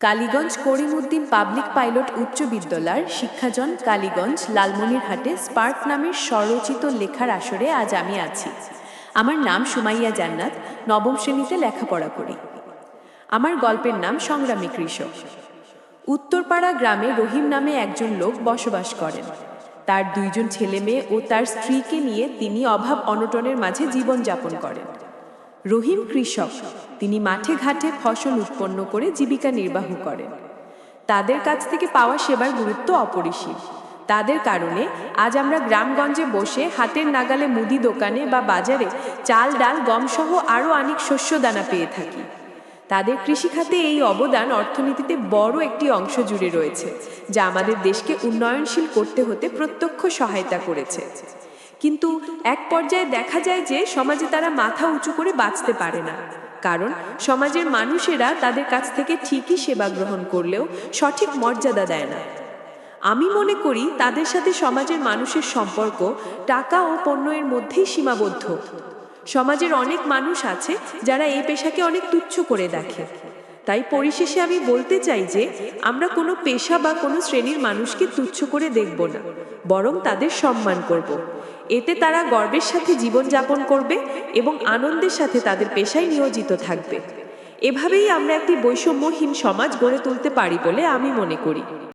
Kaliganj Karimuddin public pilot উচ্চ বিদ্যালয়ের শিক্ষাজন Kaliganj লালমনিরহাটে spark নামের স্বরচিত লেখার আসরে আজ আমি আছি। আমার নাম সুমাইয়া জান্নাত, নবম শ্রেণীতে লেখাপড়া করি। আমার গল্পের নাম সংগ্রামী কৃষক। উত্তরপাড়া গ্রামে রহিম নামে একজন লোক বসবাস করেন। তার দুইজন ছেলে মেয়ে ও তার স্ত্রীকে নিয়ে তিনি অভাব অনটনের মাঝে জীবনযাপন করেন। রহিম কৃষক, তিনি মাঠে ঘাটে ফসল উৎপন্ন করে জীবিকা নির্বাহ করেন। তাদের কাছ থেকে পাওয়া সেবার গুরুত্ব অপরিসীম। তাদের কারণে আজ আমরা গ্রামগঞ্জে বসে হাতের নাগালে মুদি দোকানে বা বাজারে চাল ডাল গম সহ আরও অনেক শস্যদানা পেয়ে থাকি। তাদের কৃষিখাতে এই অবদান অর্থনীতিতে বড় একটি অংশ জুড়ে রয়েছে, যা আমাদের দেশকে উন্নয়নশীল করতে হতে প্রত্যক্ষ সহায়তা করেছে। কিন্তু এক পর্যায়ে দেখা যায় যে সমাজে তারা মাথা উঁচু করে বাঁচতে পারে না, কারণ সমাজের মানুষেরা তাদের কাছ থেকে ঠিকই সেবা গ্রহণ করলেও সঠিক মর্যাদা দেয় না। আমি মনে করি তাদের সাথে সমাজের মানুষের সম্পর্ক টাকা ও পণ্যের মধ্যেই সীমাবদ্ধ। সমাজের অনেক মানুষ আছে যারা এই পেশাকে অনেক তুচ্ছ করে দেখে। তাই পরিশেষে আমি বলতে চাই যে আমরা কোনো পেশা বা কোনো শ্রেণীর মানুষকে তুচ্ছ করে দেখব না, বরং তাদের সম্মান করব। এতে তারা গর্বের সাথে জীবনযাপন করবে এবং আনন্দের সাথে তাদের পেশায় নিয়োজিত থাকবে। এভাবেই আমরা একটি বৈষম্যহীন সমাজ গড়ে তুলতে পারি বলে আমি মনে করি।